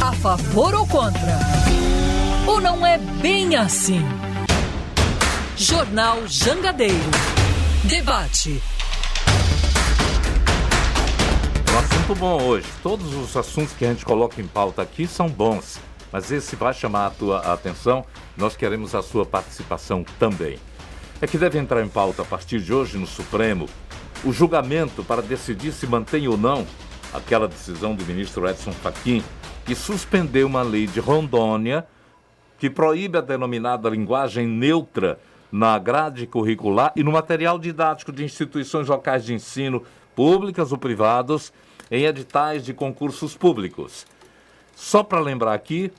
A favor ou contra? Ou não é bem assim? Jornal Jangadeiro. Debate. Um assunto bom hoje. Todos os assuntos que a gente coloca em pauta aqui são bons, mas esse vai chamar a tua atenção. Nós queremos a sua participação também. É que deve entrar em pauta a partir de hoje no Supremo o julgamento para decidir se mantém ou não aquela decisão do ministro Edson Fachin, que suspendeu uma lei de Rondônia que proíbe a denominada linguagem neutra na grade curricular e no material didático de instituições locais de ensino, públicas ou privados, em editais de concursos públicos. Só para lembrar aqui,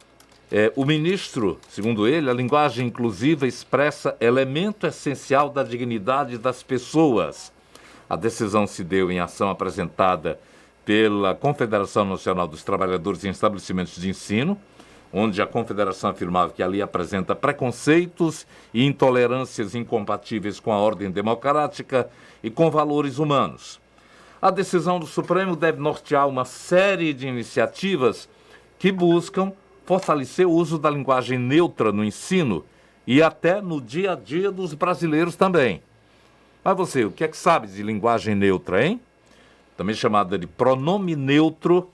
o ministro, segundo ele, a linguagem inclusiva expressa elemento essencial da dignidade das pessoas. A decisão se deu em ação apresentada pela Confederação Nacional dos Trabalhadores em Estabelecimentos de Ensino, onde a Confederação afirmava que ali apresenta preconceitos e intolerâncias incompatíveis com a ordem democrática e com valores humanos. A decisão do Supremo deve nortear uma série de iniciativas que buscam fortalecer o uso da linguagem neutra no ensino e até no dia a dia dos brasileiros também. Mas você, o que é que sabe de linguagem neutra, hein? Também chamada de pronome neutro,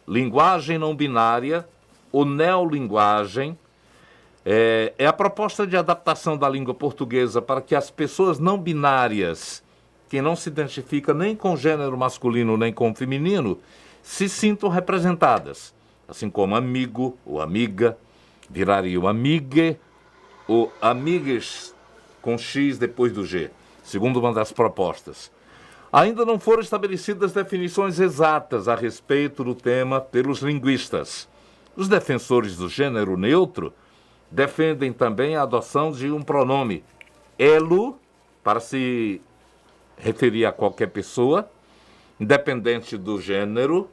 linguagem não binária ou neolinguagem. É a proposta de adaptação da língua portuguesa para que as pessoas não binárias, que não se identifica nem com gênero masculino nem com feminino, se sintam representadas. Assim como amigo ou amiga, viraria o amigue ou amigues com X depois do G, segundo uma das propostas. Ainda não foram estabelecidas definições exatas a respeito do tema pelos linguistas. Os defensores do gênero neutro defendem também a adoção de um pronome elo para se referir a qualquer pessoa, independente do gênero,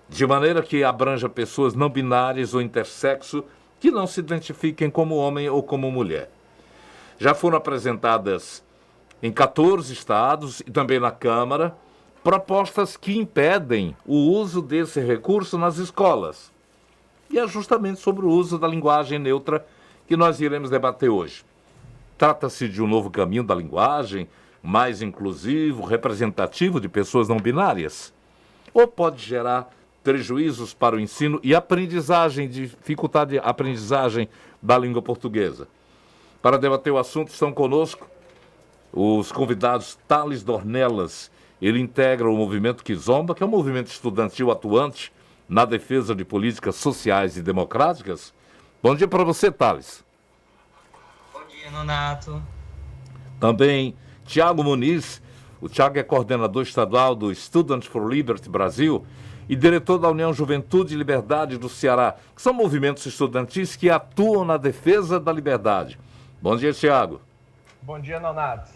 de maneira que abranja pessoas não binárias ou intersexo que não se identifiquem como homem ou como mulher. Já foram apresentadas em 14 estados e também na Câmara propostas que impedem o uso desse recurso nas escolas. E é justamente sobre o uso da linguagem neutra que nós iremos debater hoje. Trata-se de um novo caminho da linguagem, mais inclusivo, representativo de pessoas não binárias? Ou pode gerar prejuízos para o ensino e aprendizagem, dificultar a aprendizagem da língua portuguesa? Para debater o assunto estão conosco os convidados Thales Dornelas. Ele integra o Movimento Kizomba, que é um movimento estudantil atuante na defesa de políticas sociais e democráticas. Bom dia para você, Thales. Bom dia, Nonato. Também Tiago Muniz. O Tiago é coordenador estadual do Students for Liberty Brasil e diretor da União Juventude e Liberdade do Ceará, que são movimentos estudantis que atuam na defesa da liberdade. Bom dia, Tiago. Bom dia, Nonato.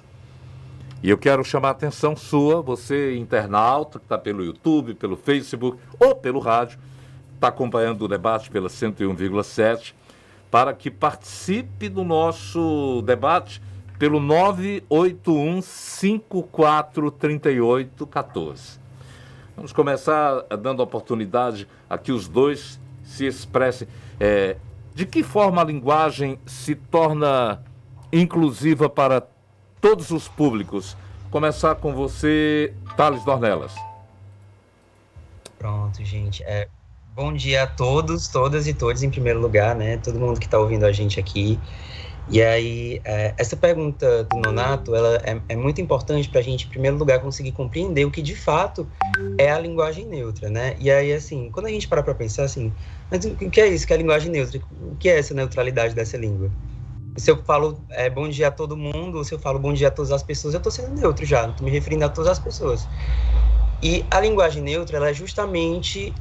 E eu quero chamar a atenção sua, você internauta, que está pelo YouTube, pelo Facebook ou pelo rádio, está acompanhando o debate pela 101,7, para que participe do nosso debate pelo 981-543814. Vamos começar dando a oportunidade a que os dois se expressem. De que forma a linguagem se torna inclusiva para todos os públicos? Começar com você, Thales Dornelas. Pronto, gente. Bom dia a todos, todas e todos, em primeiro lugar, né? Todo mundo que está ouvindo a gente aqui. E aí, essa pergunta do Nonato, ela é muito importante para a gente, em primeiro lugar, conseguir compreender o que, de fato, é a linguagem neutra, né? E aí, assim, quando a gente para pensar, assim, mas o que é isso, que é a linguagem neutra? O que é essa neutralidade dessa língua? Se eu falo bom dia a todo mundo, ou se eu falo bom dia a todas as pessoas, eu estou sendo neutro já, não estou me referindo a todas as pessoas. E a linguagem neutra, ela é justamente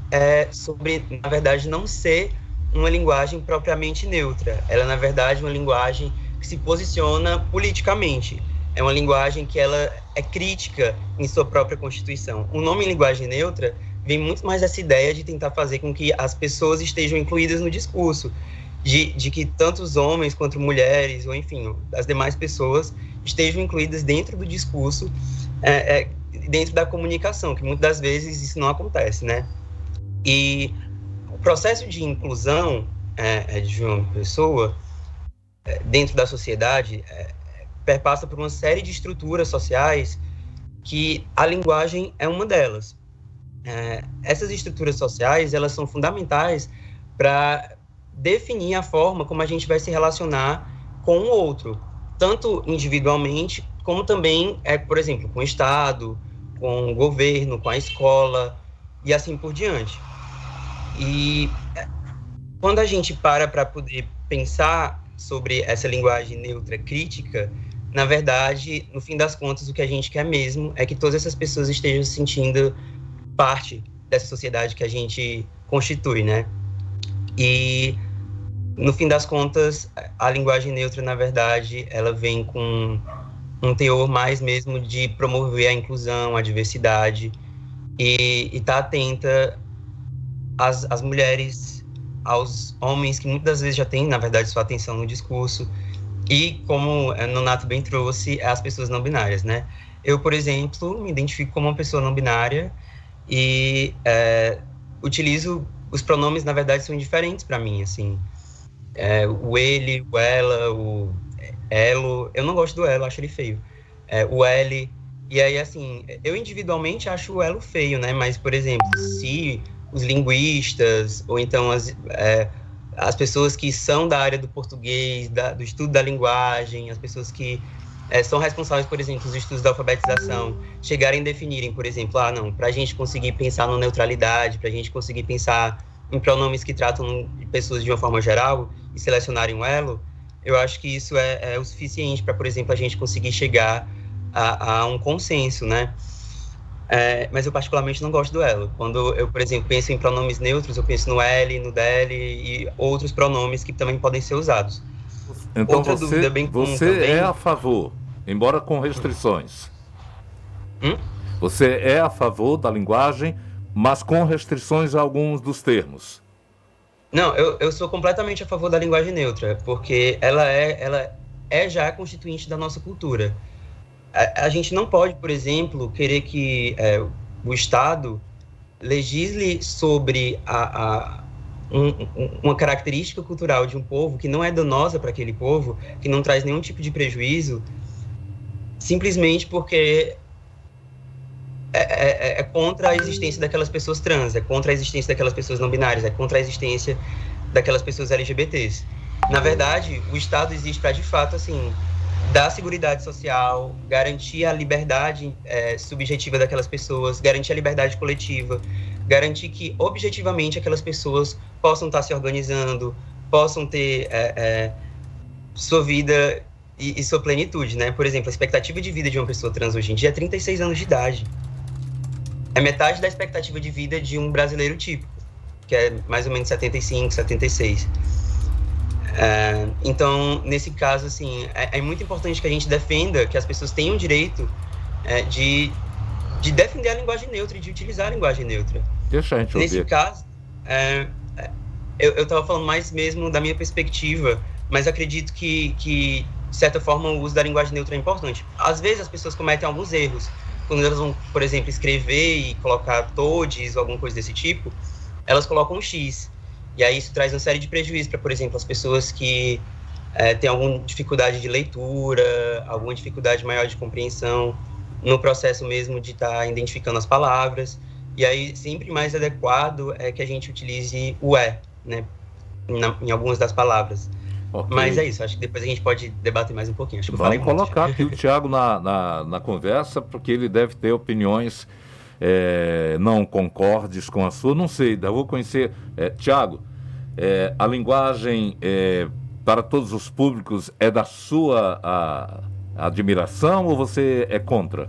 sobre, na verdade, não ser uma linguagem propriamente neutra. Ela, na verdade, é uma linguagem que se posiciona politicamente. É uma linguagem que ela é crítica em sua própria Constituição. O nome linguagem neutra vem muito mais dessa ideia de tentar fazer com que as pessoas estejam incluídas no discurso, de que tanto os homens quanto mulheres, ou enfim, as demais pessoas estejam incluídas dentro do discurso, dentro da comunicação, que muitas das vezes isso não acontece, né? E o processo de inclusão de uma pessoa dentro da sociedade perpassa por uma série de estruturas sociais que a linguagem é uma delas. Essas estruturas sociais, elas são fundamentais para definir a forma como a gente vai se relacionar com o outro, tanto individualmente, como também, por exemplo, com o Estado, com o governo, com a escola, e assim por diante. E quando a gente para poder pensar sobre essa linguagem neutra crítica, na verdade, no fim das contas, o que a gente quer mesmo é que todas essas pessoas estejam se sentindo parte dessa sociedade que a gente constitui, né? E, no fim das contas, a linguagem neutra, na verdade, ela vem com um teor mais mesmo de promover a inclusão, a diversidade, e estar atenta às mulheres, aos homens, que muitas das vezes já têm, na verdade, sua atenção no discurso, e, como o Nonato bem trouxe, as pessoas não binárias, né? Eu, por exemplo, me identifico como uma pessoa não binária e utilizo os pronomes, na verdade, são indiferentes para mim, assim. O ele, o ela, o elo. Eu não gosto do elo, acho ele feio. O ele. E aí, assim, eu individualmente acho o elo feio, né? Mas, por exemplo, se os linguistas, ou então as pessoas que são da área do português, do estudo da linguagem, as pessoas que são responsáveis, por exemplo, dos estudos da alfabetização, chegarem a definirem, por exemplo, não, para a gente conseguir pensar na neutralidade, para a gente conseguir pensar em pronomes que tratam de pessoas de uma forma geral e selecionarem o elo, eu acho que isso é o suficiente para, por exemplo, a gente conseguir chegar a um consenso, né? Mas eu particularmente não gosto do elo. Quando eu, por exemplo, penso em pronomes neutros, eu penso no L, no DL e outros pronomes que também podem ser usados. Então outra dúvida bem comum você também... é a favor, embora com restrições. Você é a favor da linguagem, mas com restrições a alguns dos termos. Não, eu sou completamente a favor da linguagem neutra, porque ela é já constituinte da nossa cultura. A gente não pode, por exemplo, querer que o Estado legisle sobre uma característica cultural de um povo que não é danosa para aquele povo, que não traz nenhum tipo de prejuízo, simplesmente porque é contra a existência daquelas pessoas trans, é contra a existência daquelas pessoas não binárias, é contra a existência daquelas pessoas LGBTs. Na verdade, o Estado existe para, de fato, assim, dar seguridade social, garantir a liberdade subjetiva daquelas pessoas, garantir a liberdade coletiva, garantir que, objetivamente, aquelas pessoas possam estar se organizando, possam ter sua vida e sua plenitude, né? Por exemplo, a expectativa de vida de uma pessoa trans hoje em dia é 36 anos de idade. É metade da expectativa de vida de um brasileiro típico, que é mais ou menos 75, 76. Então, nesse caso, assim, é muito importante que a gente defenda que as pessoas tenham o direito de defender a linguagem neutra e de utilizar a linguagem neutra. Deixa a gente ouvir. Nesse caso, eu estava falando mais mesmo da minha perspectiva, mas acredito que, de certa forma, o uso da linguagem neutra é importante. Às vezes, as pessoas cometem alguns erros. Quando elas vão, por exemplo, escrever e colocar todes ou alguma coisa desse tipo, elas colocam um X. E aí isso traz uma série de prejuízos para, por exemplo, as pessoas que têm alguma dificuldade de leitura, alguma dificuldade maior de compreensão no processo mesmo de estar identificando as palavras. E aí sempre mais adequado é que a gente utilize o né, em algumas das palavras. Okay. Mas é isso, acho que depois a gente pode debater mais um pouquinho. Acho que vamos colocar aqui o Thiago na conversa, porque ele deve ter opiniões não concordes com a sua, não sei, eu vou conhecer. Thiago, a linguagem para todos os públicos é da sua admiração ou você é contra?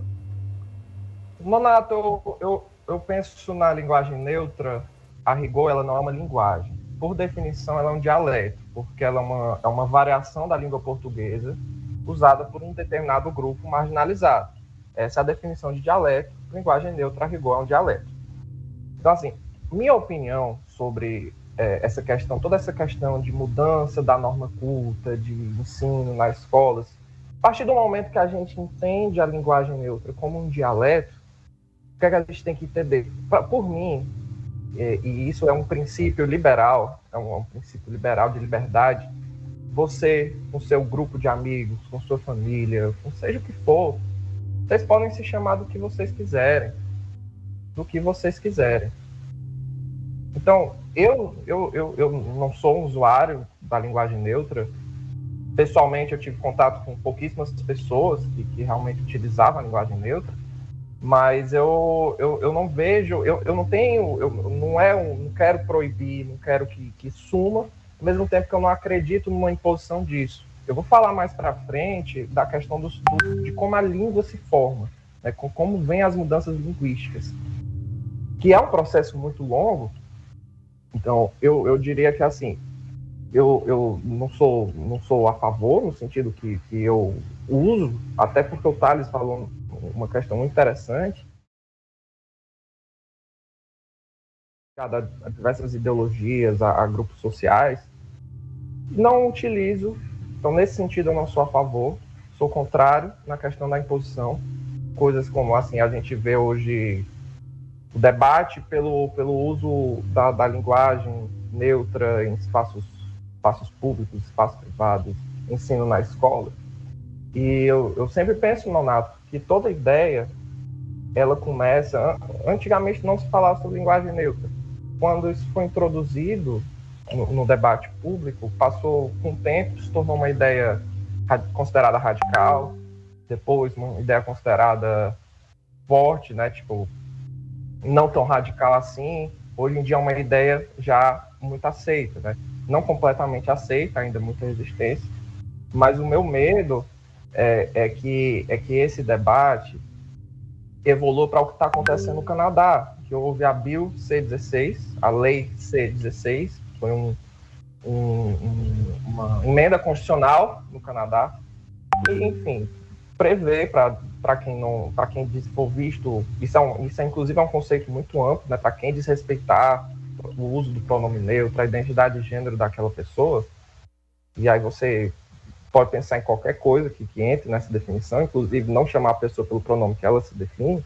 Nonato, eu penso na linguagem neutra, a rigor ela não é uma linguagem. Por definição, ela é um dialeto, porque ela é uma variação da língua portuguesa usada por um determinado grupo marginalizado. Essa é a definição de dialeto. Linguagem neutra, a rigor, é um dialeto. Então, assim, minha opinião sobre toda essa questão de mudança da norma culta, de ensino nas escolas, a partir do momento que a gente entende a linguagem neutra como um dialeto, o que é que a gente tem que entender? Por mim, e isso é um princípio liberal, um princípio liberal de liberdade. Você, com seu grupo de amigos, com sua família, com seja o que for, vocês podem se chamar do que vocês quiserem. Então, eu não sou um usuário da linguagem neutra. Pessoalmente, eu tive contato com pouquíssimas pessoas que realmente utilizavam a linguagem neutra, mas eu não vejo, eu não tenho, não quero proibir, não quero que suma, ao mesmo tempo que eu não acredito numa imposição disso. Eu vou falar mais para frente da questão de como a língua se forma, né, como vêm as mudanças linguísticas, que é um processo muito longo. Então, eu diria que, assim, eu não sou a favor, no sentido que eu uso, até porque o Thales falou uma questão muito interessante, a diversas ideologias, a grupos sociais. Não utilizo, então, nesse sentido, eu não sou a favor, sou contrário na questão da imposição. Coisas como, assim, a gente vê hoje o debate pelo uso da linguagem neutra em espaços públicos, espaços privados, ensino na escola. E eu sempre penso, Nonato, que toda ideia, ela começa... Antigamente não se falava sobre linguagem neutra. Quando isso foi introduzido no debate público, passou com o tempo, se tornou uma ideia considerada radical, depois uma ideia considerada forte, né, tipo, não tão radical assim. Hoje em dia é uma ideia já muito aceita, né? Não completamente aceita, ainda muita resistência, mas o meu medo é que esse debate evolua para o que está acontecendo no Canadá, que houve a Bill C-16, a Lei C-16, foi uma emenda constitucional no Canadá, e, enfim, prevê, para quem for visto, isso é inclusive um conceito muito amplo, né, para quem desrespeitar o uso do pronome neutro, a identidade de gênero daquela pessoa, e aí você pode pensar em qualquer coisa que entre nessa definição, inclusive não chamar a pessoa pelo pronome que ela se define,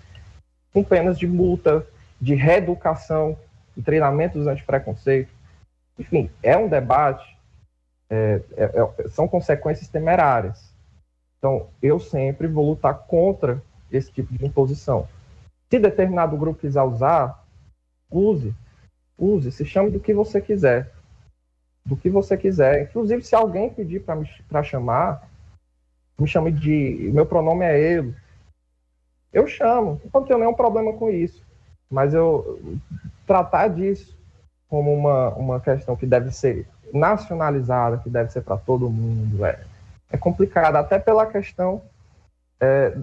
com penas de multa, de reeducação, de treinamento dos antipreconceito. Enfim, é um debate, são consequências temerárias. Então, eu sempre vou lutar contra esse tipo de imposição. Se determinado grupo quiser usar, use, se chame do que você quiser. Do que você quiser. Inclusive, se alguém pedir para chamar, me chame de... Meu pronome é ele. Eu chamo. Não tenho nenhum problema com isso. Mas eu tratar disso como uma questão que deve ser nacionalizada, que deve ser para todo mundo, é complicado, até pela questão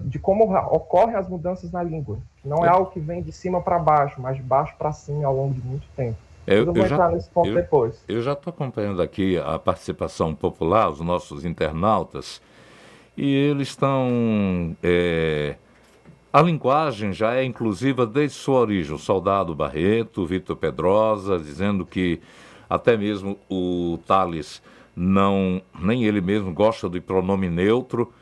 de como ocorrem as mudanças na língua. Não é algo que vem de cima para baixo, mas de baixo para cima ao longo de muito tempo. Eu vou entrar nesse ponto depois. Eu já estou acompanhando aqui a participação popular, os nossos internautas, e eles estão... A linguagem já é inclusiva desde sua origem. O Soldado Barreto, Vitor Pedrosa, dizendo que até mesmo o Thales nem ele mesmo gosta do pronome neutro.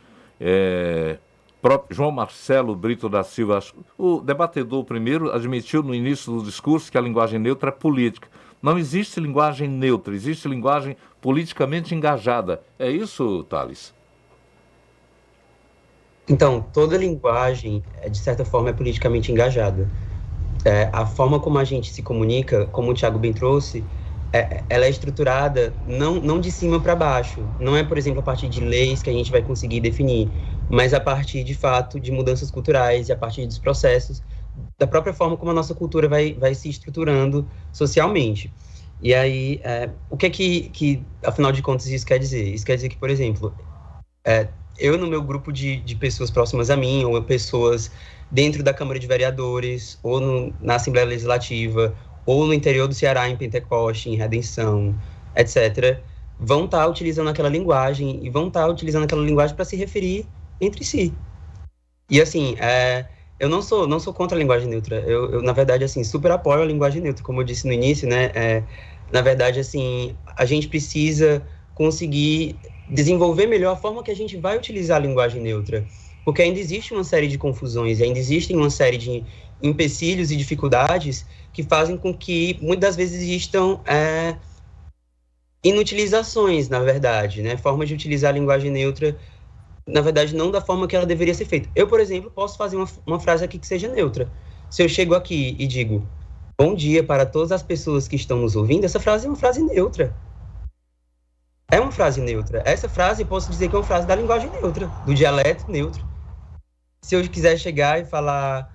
Próprio João Marcelo Brito da Silva, o debatedor primeiro, admitiu no início do discurso que a linguagem neutra é política. Não existe linguagem neutra, existe linguagem politicamente engajada. É isso, Thales? Então, toda linguagem, de certa forma, é politicamente engajada. A forma como a gente se comunica, como o Thiago bem trouxe, ela é estruturada não de cima para baixo. Não é, por exemplo, a partir de leis que a gente vai conseguir definir, mas a partir, de fato, de mudanças culturais e a partir dos processos, da própria forma como a nossa cultura vai se estruturando socialmente. E aí, o que é que, afinal de contas, isso quer dizer? Isso quer dizer que, por exemplo, eu, no meu grupo de pessoas próximas a mim, ou pessoas dentro da Câmara de Vereadores, ou na Assembleia Legislativa, ou no interior do Ceará, em Pentecoste, em Redenção, etc., vão estar utilizando aquela linguagem, e vão estar utilizando aquela linguagem para se referir entre si. E, assim, eu não sou contra a linguagem neutra. Eu, na verdade, assim, super apoio a linguagem neutra, como eu disse no início, né? Na verdade, assim, a gente precisa conseguir desenvolver melhor a forma que a gente vai utilizar a linguagem neutra, porque ainda existe uma série de confusões, ainda existem uma série empecilhos e dificuldades que fazem com que, muitas vezes, existam inutilizações, na verdade, né? Formas de utilizar a linguagem neutra, na verdade, não da forma que ela deveria ser feita. Eu, por exemplo, posso fazer uma frase aqui que seja neutra. Se eu chego aqui e digo, bom dia para todas as pessoas que estão nos ouvindo, essa frase é uma frase neutra. É uma frase neutra. Essa frase, eu posso dizer que é uma frase da linguagem neutra, do dialeto neutro. Se eu quiser chegar e falar,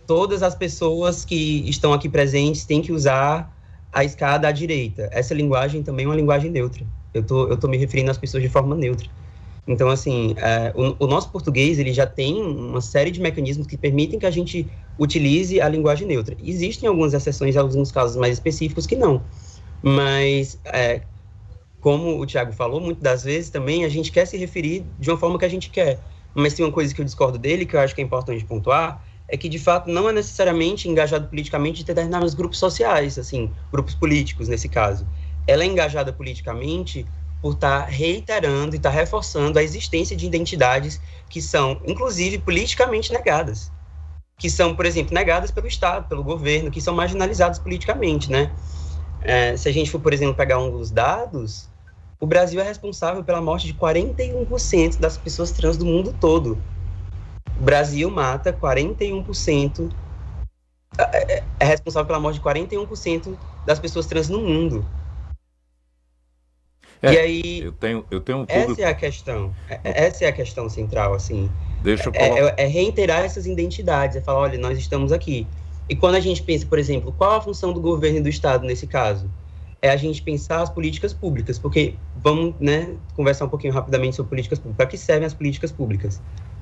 todas as pessoas que estão aqui presentes têm que usar a escada à direita. Essa linguagem também é uma linguagem neutra. Eu tô me referindo às pessoas de forma neutra. Então, assim, o nosso português, ele já tem uma série de mecanismos que permitem que a gente utilize a linguagem neutra. Existem algumas exceções, alguns casos mais específicos que não. Mas, como o Thiago falou, muitas das vezes também a gente quer se referir de uma forma que a gente quer. Mas tem uma coisa que eu discordo dele, que eu acho que é importante pontuar, é que, de fato, não é necessariamente engajado politicamente de determinados grupos sociais, assim, grupos políticos, nesse caso. Ela é engajada politicamente por estar reiterando e estar reforçando a existência de identidades que são, inclusive, politicamente negadas. Que são, por exemplo, negadas pelo Estado, pelo governo, que são marginalizadas politicamente, né? Se a gente for, por exemplo, pegar um dos dados, o Brasil é responsável pela morte de 41% das pessoas trans do mundo todo. O Brasil mata 41%, é responsável pela morte de 41% das pessoas trans no mundo. E aí, eu tenho um público... essa é a questão central, assim. Deixa eu colocar... é reiterar essas identidades, é falar, olha, nós estamos aqui. E quando a gente pensa, por exemplo, qual a função do governo e do Estado nesse caso? É a gente pensar as políticas públicas, porque vamos, né, conversar um pouquinho rapidamente sobre políticas públicas. Para que servem as políticas públicas?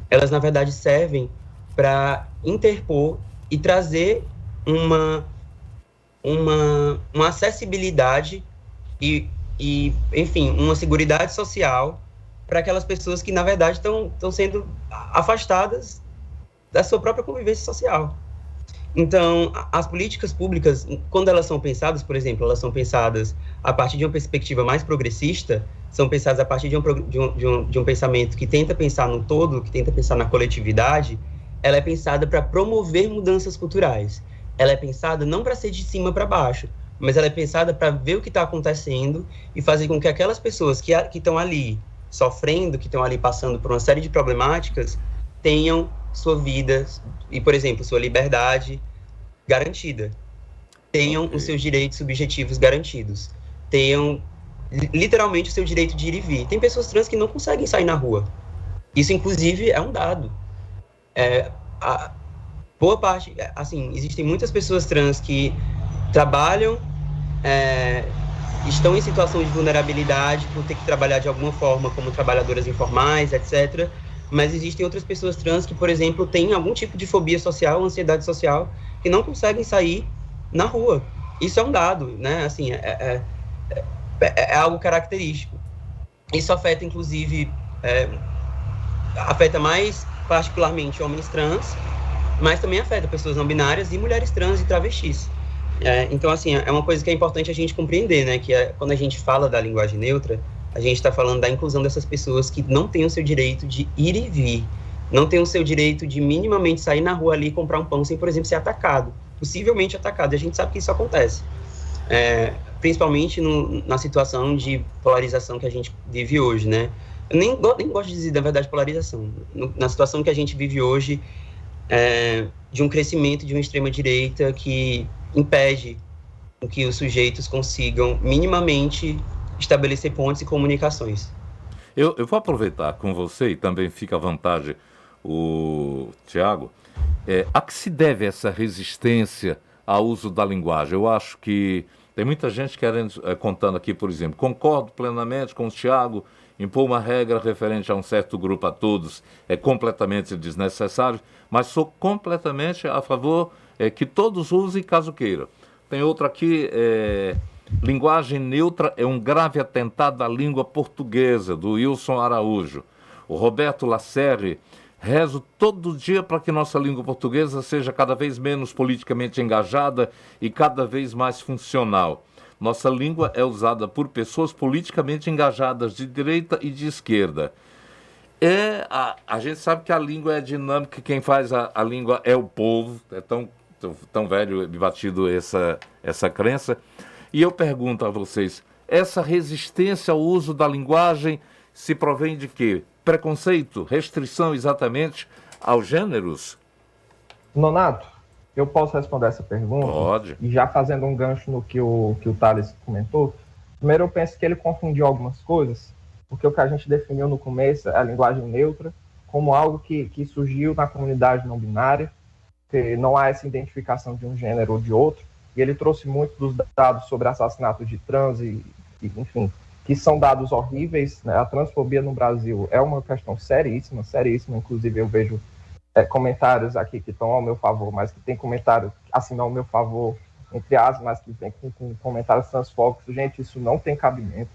Elas, na verdade, servem para interpor e trazer uma acessibilidade e, enfim, uma seguridade social para aquelas pessoas que, na verdade, estão sendo afastadas da sua própria convivência social. Então, as políticas públicas, quando elas são pensadas, por exemplo, elas são pensadas a partir de uma perspectiva mais progressista, são pensadas a partir de um pensamento que tenta pensar no todo, que tenta pensar na coletividade, ela é pensada para promover mudanças culturais. Ela é pensada não para ser de cima para baixo, mas ela é pensada para ver o que está acontecendo e fazer com que aquelas pessoas que estão ali sofrendo, que estão ali passando por uma série de problemáticas, tenham sua vida e, por exemplo, sua liberdade garantida. Tenham os seus direitos subjetivos garantidos. Tenham, literalmente, o seu direito de ir e vir. Tem pessoas trans que não conseguem sair na rua. Isso, inclusive, é um dado. Boa parte, assim, existem muitas pessoas trans que trabalham, estão em situação de vulnerabilidade por ter que trabalhar de alguma forma como trabalhadoras informais, etc., mas existem outras pessoas trans que, por exemplo, têm algum tipo de fobia social, ansiedade social, que não conseguem sair na rua. Isso é um dado, né? Assim, é algo característico. Isso afeta, inclusive, afeta mais particularmente homens trans, mas também afeta pessoas não binárias e mulheres trans e travestis. Então, assim, é uma coisa que é importante a gente compreender, né? Que quando a gente fala da linguagem neutra, a gente está falando da inclusão dessas pessoas que não têm o seu direito de ir e vir, não têm o seu direito de minimamente sair na rua ali e comprar um pão sem, por exemplo, ser atacado, possivelmente atacado, e a gente sabe que isso acontece, principalmente na situação de polarização que a gente vive hoje, né? Eu nem gosto de dizer, na verdade, polarização. Na situação que a gente vive hoje, de um crescimento de uma extrema-direita que impede que os sujeitos consigam minimamente estabelecer pontes e comunicações. Eu vou aproveitar com você, e também fica à vontade o Thiago, a que se deve essa resistência ao uso da linguagem? Eu acho que tem muita gente contando aqui, por exemplo, concordo plenamente com o Thiago, impor uma regra referente a um certo grupo a todos é completamente desnecessário, mas sou completamente a favor que todos usem caso queiram. Tem outro aqui, linguagem neutra é um grave atentado à língua portuguesa, do Wilson Araújo. O Roberto Lacerre: rezo todo dia para que nossa língua portuguesa seja cada vez menos politicamente engajada e cada vez mais funcional. Nossa língua é usada por pessoas politicamente engajadas de direita e de esquerda. A gente sabe que a língua é dinâmica, quem faz a língua é o povo, é tão velho e batido essa crença. E eu pergunto a vocês, essa resistência ao uso da linguagem se provém de quê? Preconceito, restrição exatamente aos gêneros? Nonato, eu posso responder essa pergunta? Pode. E já fazendo um gancho no que o Thales comentou, primeiro eu penso que ele confundiu algumas coisas, porque o que a gente definiu no começo é a linguagem neutra como algo que surgiu na comunidade não binária, que não há essa identificação de um gênero ou de outro, e ele trouxe muito dos dados sobre assassinato de trans enfim, que são dados horríveis, né? A transfobia no Brasil é uma questão seríssima, inclusive eu vejo comentários aqui que estão ao meu favor, mas que tem comentários assim, não ao meu favor, entre aspas, mas que vem com comentários transfóbicos. Gente, isso não tem cabimento.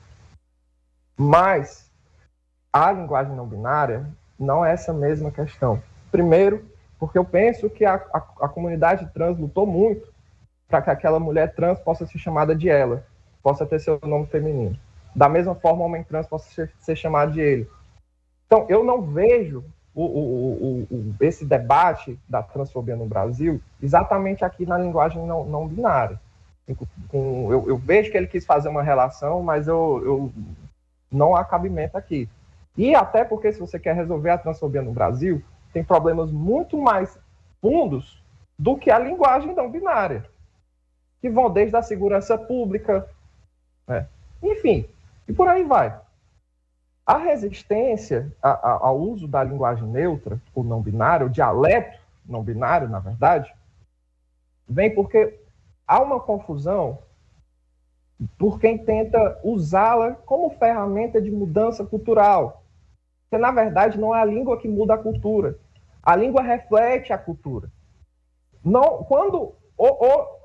Mas a linguagem não binária não é essa mesma questão. Primeiro, porque eu penso que a comunidade trans lutou muito para que aquela mulher trans possa ser chamada de ela, possa ter seu nome feminino. Da mesma forma, o homem trans possa ser chamado de ele. Então, eu não vejo esse debate da transfobia no Brasil exatamente aqui na linguagem não binária. Eu vejo que ele quis fazer uma relação, mas eu não há cabimento aqui. E até porque, se você quer resolver a transfobia no Brasil, tem problemas muito mais fundos do que a linguagem não binária, que vão desde a segurança pública, né? Enfim, e por aí vai. A resistência ao uso da linguagem neutra, o não binário, o dialeto não binário, na verdade, vem porque há uma confusão por quem tenta usá-la como ferramenta de mudança cultural. Porque, na verdade, não é a língua que muda a cultura. A língua reflete a cultura. Não,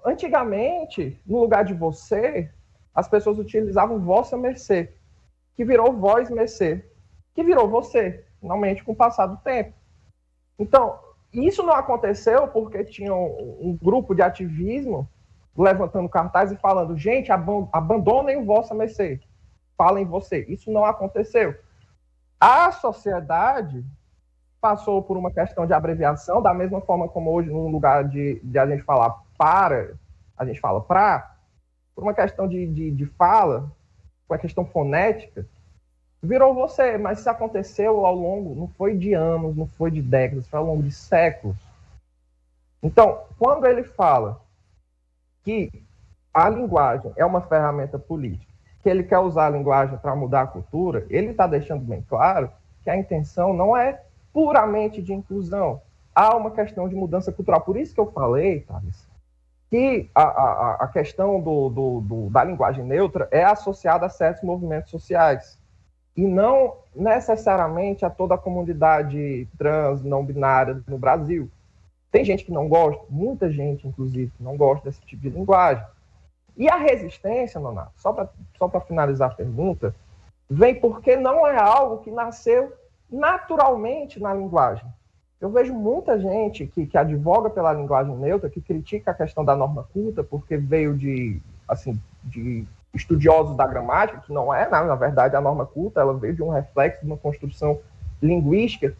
antigamente, no lugar de você, as pessoas utilizavam vossa mercê, que virou voz mercê, que virou você, finalmente, com o passar do tempo. Então, isso não aconteceu porque tinha um grupo de ativismo levantando cartaz e falando, gente, abandonem o vossa mercê, falem você. Isso não aconteceu. A sociedade passou por uma questão de abreviação, da mesma forma como hoje, no lugar de a gente falar para, a gente fala pra, por uma questão de fala, uma questão fonética, virou você. Mas isso aconteceu ao longo, não foi de anos, não foi de décadas, foi ao longo de séculos. Então, quando ele fala que a linguagem é uma ferramenta política, que ele quer usar a linguagem para mudar a cultura, ele está deixando bem claro que a intenção não é puramente de inclusão. Há uma questão de mudança cultural. Por isso que eu falei, Thales, que a questão da linguagem neutra é associada a certos movimentos sociais e não necessariamente a toda a comunidade trans, não binária no Brasil. Tem gente que não gosta, muita gente, inclusive, que não gosta desse tipo de linguagem. E a resistência, Nonato, só para finalizar a pergunta, vem porque não é algo que nasceu naturalmente na linguagem. Eu vejo muita gente que advoga pela linguagem neutra, que critica a questão da norma culta, porque veio de estudiosos da gramática, que não é, na verdade, a norma culta, ela veio de um reflexo de uma construção linguística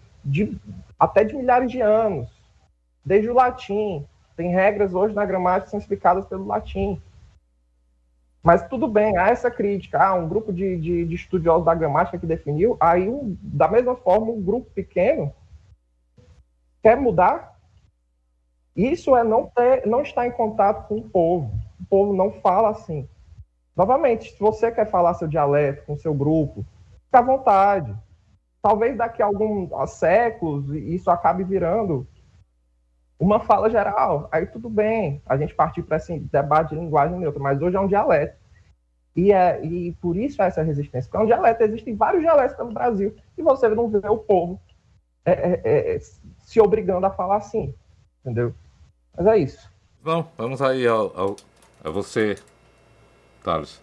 até de milhares de anos, desde o latim. Tem regras hoje na gramática que são explicadas pelo latim. Mas tudo bem, há essa crítica, um grupo de estudiosos da gramática que definiu, aí da mesma forma um grupo pequeno quer mudar. Isso é não estar em contato com o povo não fala assim. Novamente, se você quer falar seu dialeto com seu grupo, fica à vontade. Talvez daqui a alguns séculos isso acabe virando uma fala geral, aí tudo bem, a gente partir para esse debate de linguagem neutra, mas hoje é um dialeto. E por isso essa resistência, porque é um dialeto, existem vários dialetos pelo Brasil, e você não vê o povo se obrigando a falar assim, entendeu? Mas é isso. Bom, vamos aí a você, Thales.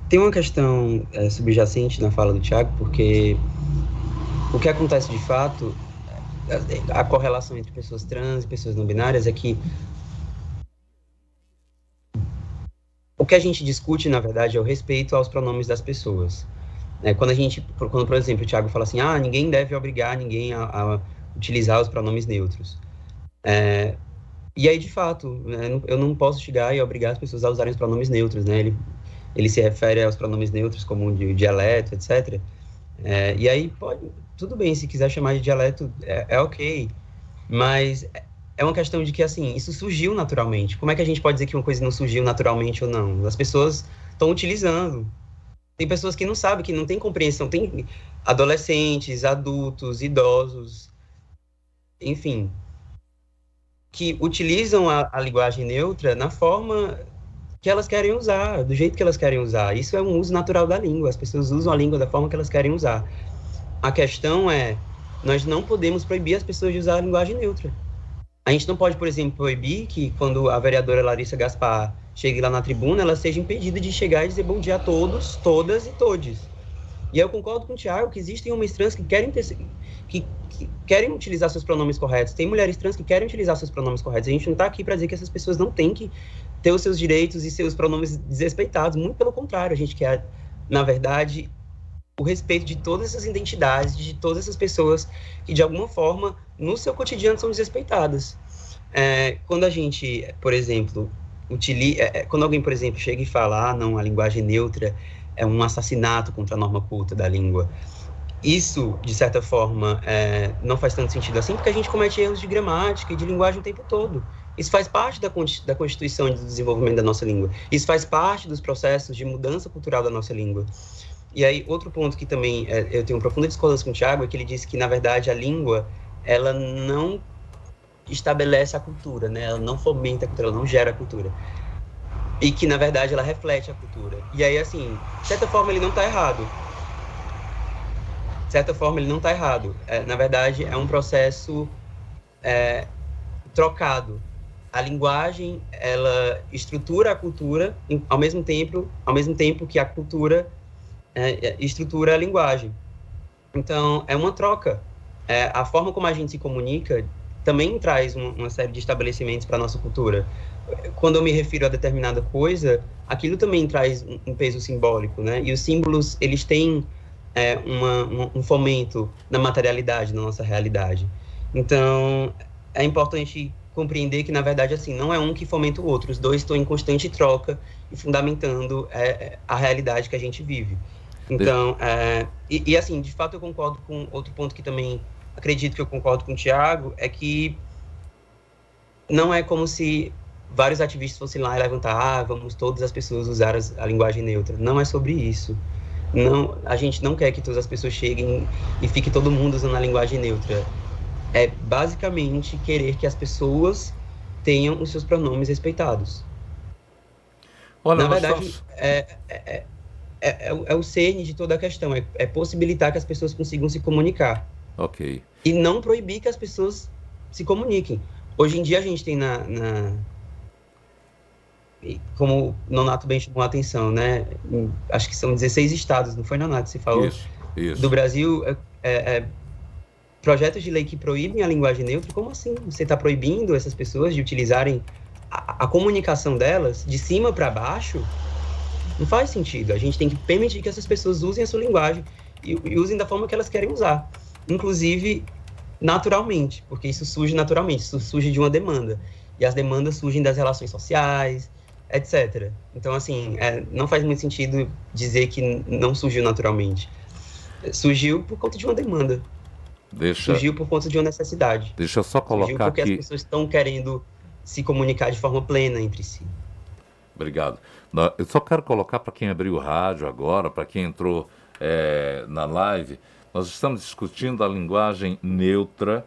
Tem uma questão subjacente na fala do Thiago, porque o que acontece de fato, a correlação entre pessoas trans e pessoas não binárias é que O que a gente discute, na verdade, é o respeito aos pronomes das pessoas. Quando, por exemplo, o Thiago fala assim, ninguém deve obrigar ninguém a utilizar os pronomes neutros. E aí, de fato, né, eu não posso chegar e obrigar as pessoas a usarem os pronomes neutros, né? Ele se refere aos pronomes neutros como de dialeto, etc. E aí, tudo bem, se quiser chamar de dialeto, é ok. Mas é uma questão de que, assim, isso surgiu naturalmente. Como é que a gente pode dizer que uma coisa não surgiu naturalmente ou não? As pessoas estão utilizando. Tem pessoas que não sabem, que não têm compreensão. Tem adolescentes, adultos, idosos, enfim, que utilizam a linguagem neutra na forma que elas querem usar, do jeito que elas querem usar. Isso é um uso natural da língua. As pessoas usam a língua da forma que elas querem usar. A questão é, nós não podemos proibir as pessoas de usar a linguagem neutra. A gente não pode, por exemplo, proibir que quando a vereadora Larissa Gaspar chegue lá na tribuna, ela seja impedida de chegar e dizer bom dia a todos, todas e todes. E eu concordo com o Thiago que existem homens trans que querem utilizar seus pronomes corretos. Tem mulheres trans que querem utilizar seus pronomes corretos. A gente não está aqui para dizer que essas pessoas não têm que ter os seus direitos e seus pronomes desrespeitados. Muito pelo contrário, a gente quer, na verdade, o respeito de todas essas identidades, de todas essas pessoas que, de alguma forma, no seu cotidiano são desrespeitadas. Quando a gente, por exemplo, quando alguém, por exemplo, chega e fala, não, a linguagem neutra é um assassinato contra a norma culta da língua, isso, de certa forma, não faz tanto sentido assim, porque a gente comete erros de gramática e de linguagem o tempo todo. Isso faz parte da constituição e do desenvolvimento da nossa língua. Isso faz parte dos processos de mudança cultural da nossa língua. E aí, outro ponto que também eu tenho profunda discordância com o Thiago é que ele disse que, na verdade, a língua, ela não estabelece a cultura, né? Ela não fomenta a cultura, ela não gera a cultura. E que, na verdade, ela reflete a cultura. E aí, assim, de certa forma, ele não está errado. De certa forma, ele não está errado. Na verdade, é um processo trocado. A linguagem, ela estrutura a cultura ao mesmo tempo que a cultura estrutura a linguagem. Então, é uma troca. A forma como a gente se comunica também traz uma série de estabelecimentos para a nossa cultura. Quando eu me refiro a determinada coisa, aquilo também traz um peso simbólico, né? E os símbolos, eles têm um fomento na materialidade, na nossa realidade. Então, é importante compreender que, na verdade, assim, não é um que fomenta o outro. Os dois estão em constante troca e fundamentando a realidade que a gente vive. Então, assim, de fato eu concordo com outro ponto que também acredito que eu concordo com o Thiago, é que não é como se vários ativistas fossem lá e levantar, vamos todas as pessoas usar a linguagem neutra. Não é sobre isso. Não, a gente não quer que todas as pessoas cheguem e fique todo mundo usando a linguagem neutra. É basicamente querer que as pessoas tenham os seus pronomes respeitados. Olha, na verdade, é o cerne de toda a questão, é possibilitar que as pessoas consigam se comunicar. Ok. E não proibir que as pessoas se comuniquem. Hoje em dia a gente tem como o Nonato bem chamou a atenção, né? Acho que são 16 estados, não foi, Nonato? Você falou? Isso. Do Brasil, projetos de lei que proíbem a linguagem neutra. Como assim? Você está proibindo essas pessoas de utilizarem a comunicação delas de cima para baixo? Não faz sentido. A gente tem que permitir que essas pessoas usem a sua linguagem e usem da forma que elas querem usar. Inclusive, naturalmente, porque isso surge naturalmente, isso surge de uma demanda. E as demandas surgem das relações sociais, etc. Então, assim, não faz muito sentido dizer que não surgiu naturalmente. Surgiu por conta de uma demanda. Surgiu por conta de uma necessidade. Deixa eu só colocar surgiu porque aqui... as pessoas estão querendo se comunicar de forma plena entre si. Obrigado. Eu só quero colocar para quem abriu o rádio agora, para quem entrou na live, nós estamos discutindo a linguagem neutra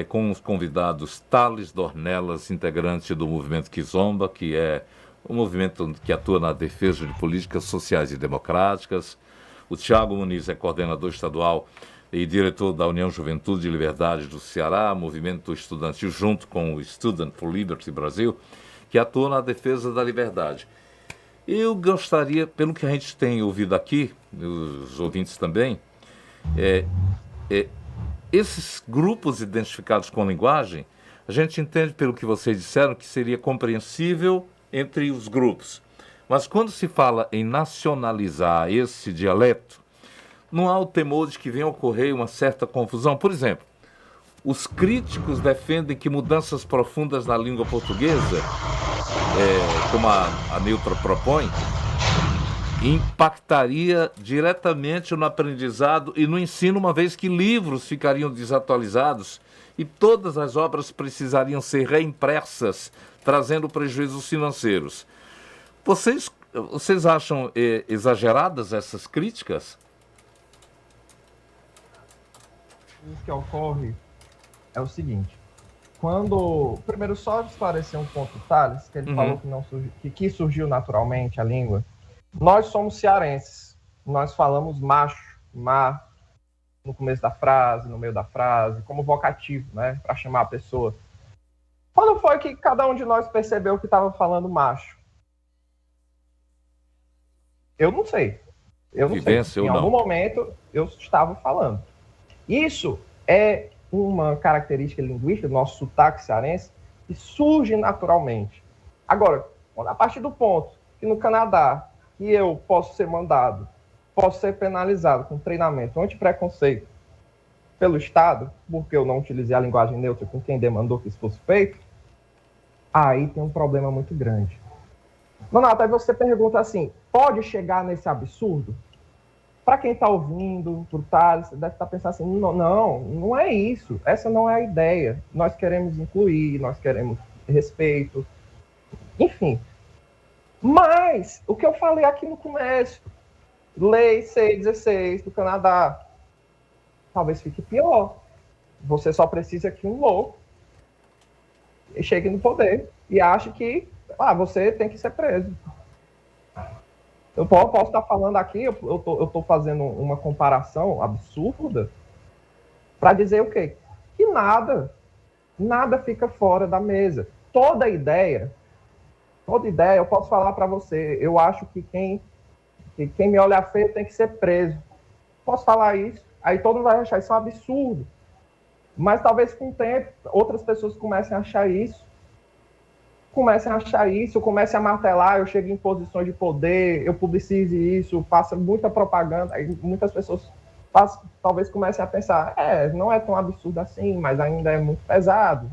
com os convidados Thales Dornelas, integrante do movimento Kizomba, que é um movimento que atua na defesa de políticas sociais e democráticas. O Thiago Muniz é coordenador estadual e diretor da União Juventude e Liberdade do Ceará, movimento estudantil junto com o Student for Liberty Brasil, que atua na defesa da liberdade. Eu gostaria, pelo que a gente tem ouvido aqui, os ouvintes também, esses grupos identificados com linguagem, a gente entende, pelo que vocês disseram, que seria compreensível entre os grupos. Mas quando se fala em nacionalizar esse dialeto, não há o temor de que venha a ocorrer uma certa confusão. Por exemplo, os críticos defendem que mudanças profundas na língua portuguesa, como a Neutra propõe, impactaria diretamente no aprendizado e no ensino, uma vez que livros ficariam desatualizados e todas as obras precisariam ser reimpressas, trazendo prejuízos financeiros. Vocês acham exageradas essas críticas? O que ocorre é o seguinte: primeiro, só esclarecer um ponto, Thales, que ele falou que surgiu naturalmente a língua. Nós somos cearenses, nós falamos macho, mar, no começo da frase, no meio da frase, como vocativo, né, para chamar a pessoa. Quando foi que cada um de nós percebeu que estava falando macho? Eu não sei. Em algum momento eu estava falando. Isso é uma característica linguística do nosso sotaque cearense que surge naturalmente. Agora, a partir do ponto que no Canadá que eu posso ser mandado, posso ser penalizado com treinamento anti-preconceito pelo Estado, porque eu não utilizei a linguagem neutra com quem demandou que isso fosse feito, aí tem um problema muito grande. Nonato, aí você pergunta assim, pode chegar nesse absurdo? Para quem está ouvindo, por Thales, deve estar pensando assim, não é isso, essa não é a ideia. Nós queremos incluir, nós queremos respeito, enfim. Mas, o que eu falei aqui no começo, Lei C-16 do Canadá, talvez fique pior. Você só precisa que um louco chegue no poder e ache que você tem que ser preso. Eu posso estar falando aqui, eu estou fazendo uma comparação absurda para dizer o quê? Que nada fica fora da mesa. Toda ideia, eu posso falar para você, eu acho que quem me olha feio tem que ser preso. Posso falar isso? Aí todo mundo vai achar isso um absurdo. Mas talvez com o tempo, outras pessoas comecem a achar isso, comecem a martelar, eu chego em posições de poder, eu publicize isso, passa muita propaganda, aí muitas pessoas talvez comecem a pensar, não é tão absurdo assim, mas ainda é muito pesado.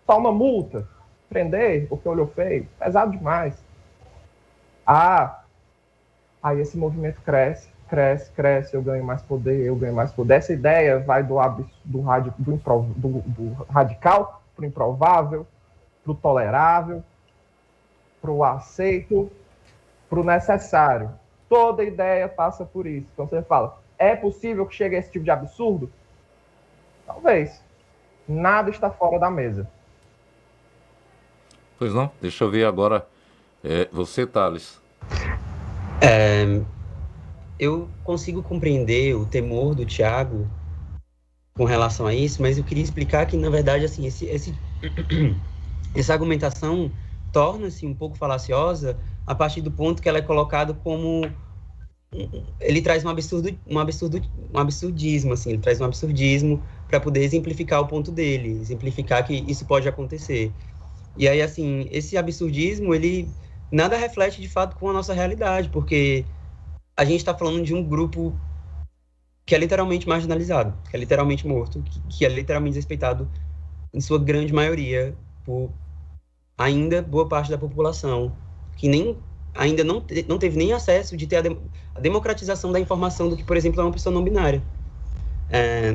Só uma multa, prender porque olhou feio, pesado demais. Aí esse movimento cresce, eu ganho mais poder. Essa ideia vai do radical para o improvável, para o tolerável, para o aceito, para o necessário. Toda ideia passa por isso. Então você fala, é possível que chegue a esse tipo de absurdo? Talvez. Nada está fora da mesa. Pois não? Deixa eu ver agora. Você, Thales. Eu consigo compreender o temor do Thiago com relação a isso, mas eu queria explicar que, na verdade, assim, essa argumentação torna-se um pouco falaciosa a partir do ponto que ela é colocada como... Ele traz um absurdismo, assim, ele traz um absurdismo para poder exemplificar o ponto dele, exemplificar que isso pode acontecer. E aí, assim, esse absurdismo, ele nada reflete, de fato, com a nossa realidade, porque a gente está falando de um grupo que é literalmente marginalizado, que é literalmente morto, que é literalmente desrespeitado, em sua grande maioria, por ainda boa parte da população, que ainda não teve nem acesso de ter a democratização da informação do que, por exemplo, é uma pessoa não binária.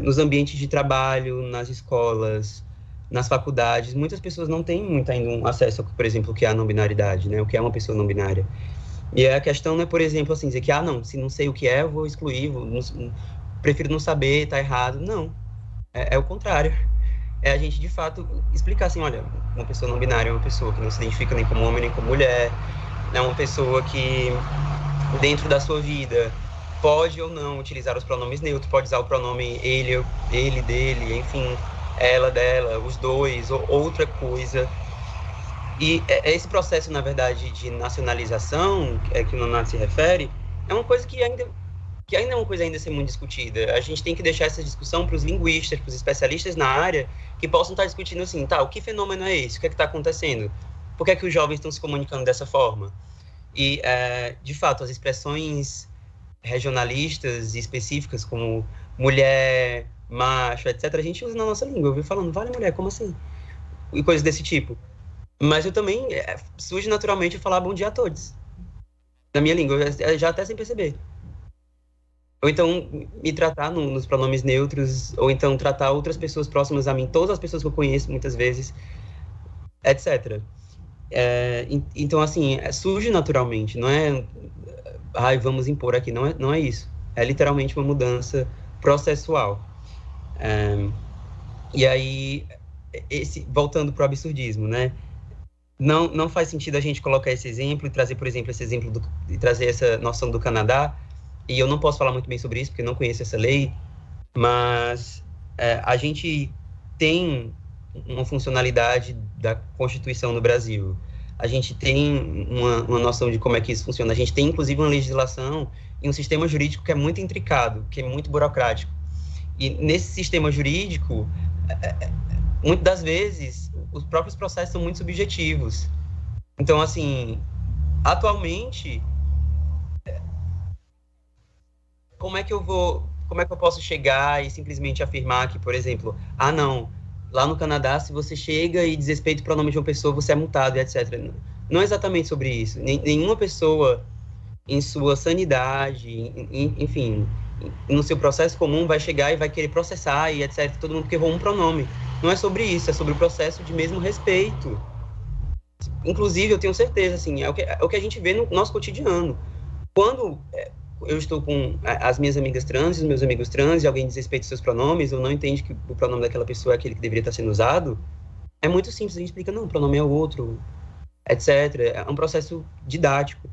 Nos ambientes de trabalho, nas escolas, nas faculdades, muitas pessoas não têm muito ainda um acesso, por exemplo, o que é a não binaridade, né? O que é uma pessoa não binária. E a questão não é, por exemplo, assim, dizer que, se não sei o que é, eu vou excluir, prefiro não saber, tá errado. Não, é o contrário. É a gente, de fato, explicar assim, olha, uma pessoa não binária é uma pessoa que não se identifica nem como homem nem como mulher, é uma pessoa que, dentro da sua vida, pode ou não utilizar os pronomes neutros, pode usar o pronome ele, dele, enfim, ela, dela, os dois, ou outra coisa. E esse processo, na verdade, de nacionalização, que o Nonato se refere, é uma coisa que ainda é uma coisa ainda a ser muito discutida. A gente tem que deixar essa discussão para os linguistas, para os especialistas na área, que possam estar discutindo assim, o que fenômeno é esse? O que é que está acontecendo? Por que é que os jovens estão se comunicando dessa forma? E, de fato, as expressões regionalistas e específicas, como mulher, macho, etc., a gente usa na nossa língua. Eu vi falando, vale mulher, como assim? E coisas desse tipo. Mas eu também, surge naturalmente falar bom dia a todos. Na minha língua, já até sem perceber. Ou então, me tratar nos pronomes neutros, ou então tratar outras pessoas próximas a mim, todas as pessoas que eu conheço, muitas vezes, etc. Então, assim, surge naturalmente, não é, ai, vamos impor aqui, não é isso. É literalmente uma mudança processual. E aí, voltando para o absurdismo, né? Não faz sentido a gente colocar esse exemplo e trazer, por exemplo, esse exemplo e trazer essa noção do Canadá. E eu não posso falar muito bem sobre isso, porque eu não conheço essa lei, mas a gente tem uma funcionalidade da Constituição no Brasil. A gente tem uma noção de como é que isso funciona. A gente tem, inclusive, uma legislação e um sistema jurídico que é muito intricado, que é muito burocrático. E nesse sistema jurídico, muitas das vezes, os próprios processos são muito subjetivos. Então, assim, atualmente, como é que eu posso chegar e simplesmente afirmar que, por exemplo, não, lá no Canadá, se você chega e desrespeita o pronome de uma pessoa, você é multado, e etc. Não é exatamente sobre isso. Nenhuma pessoa, em sua sanidade, enfim, no seu processo comum, vai chegar e vai querer processar, e etc., todo mundo que errou um pronome. Não é sobre isso, é sobre o processo de mesmo respeito. Inclusive, eu tenho certeza, assim, é o que a gente vê no nosso cotidiano. Quando eu estou com as minhas amigas trans, os meus amigos trans, e alguém desrespeita os seus pronomes, ou não entende que o pronome daquela pessoa é aquele que deveria estar sendo usado, é muito simples, a gente explica, não, o pronome é o outro, etc. É um processo didático.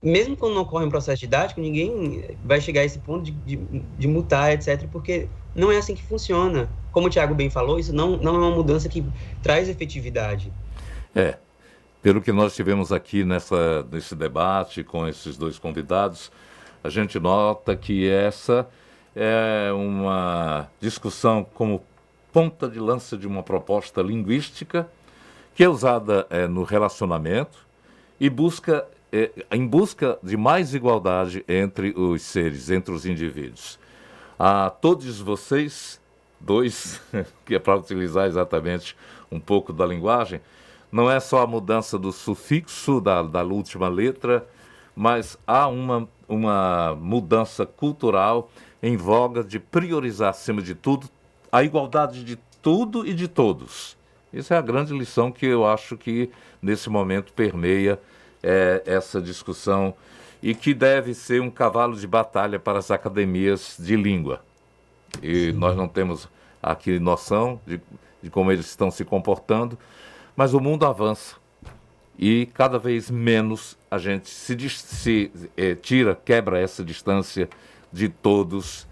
Mesmo quando não ocorre um processo didático, ninguém vai chegar a esse ponto de mutar, etc., porque não é assim que funciona. Como o Thiago bem falou, isso não é uma mudança que traz efetividade. Pelo que nós tivemos aqui nesse debate com esses dois convidados, a gente nota que essa é uma discussão como ponta de lança de uma proposta linguística que é usada no relacionamento e em busca de mais igualdade entre os seres, entre os indivíduos. A todos vocês, dois, que é para utilizar exatamente um pouco da linguagem, não é só a mudança do sufixo da última letra, mas há uma mudança cultural em voga de priorizar, acima de tudo, a igualdade de tudo e de todos. Isso é a grande lição que eu acho que, nesse momento, permeia essa discussão e que deve ser um cavalo de batalha para as academias de língua. E nós não temos aqui noção de como eles estão se comportando, mas o mundo avança e cada vez menos a gente quebra essa distância de todos,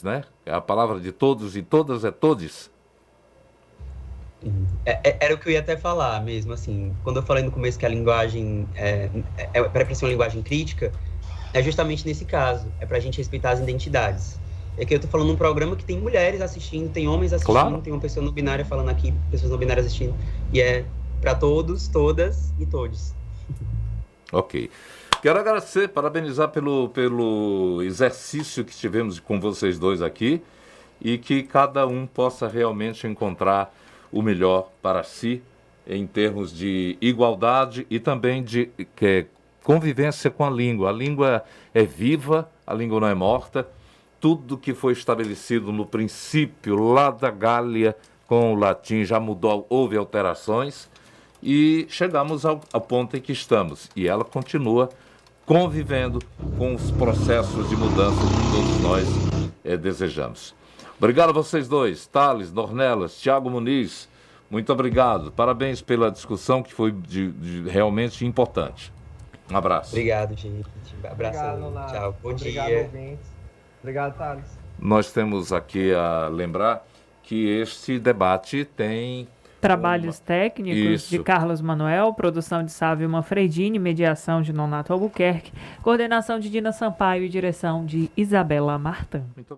né? A palavra de todos e todas é todes. Era o que eu ia até falar mesmo, assim, quando eu falei no começo que a linguagem para ser uma linguagem crítica, é justamente nesse caso, é para a gente respeitar as identidades. É que eu tô falando num programa que tem mulheres assistindo, tem homens assistindo, claro. Tem uma pessoa não binária falando aqui, pessoas não binárias assistindo, e é para todos, todas e todes. Ok. Quero agradecer, parabenizar pelo exercício que tivemos com vocês dois aqui e que cada um possa realmente encontrar o melhor para si em termos de igualdade e também de convivência com a língua. A língua é viva, a língua não é morta. Tudo que foi estabelecido no princípio lá da Gália com o latim já mudou, houve alterações e chegamos ao ponto em que estamos. E ela continua convivendo com os processos de mudança que todos nós desejamos. Obrigado a vocês dois, Thales, Dornelas, Thiago Muniz, muito obrigado. Parabéns pela discussão que foi realmente importante. Um abraço. Obrigado, gente. Abraço. Obrigado, tchau. Bom dia. Ouvintes. Obrigado, Thales. Nós temos aqui a lembrar que este debate tem... Trabalhos técnicos de Carlos Manuel, produção de Sávio Manfredini, mediação de Nonato Albuquerque, coordenação de Dina Sampaio e direção de Isabela Martã.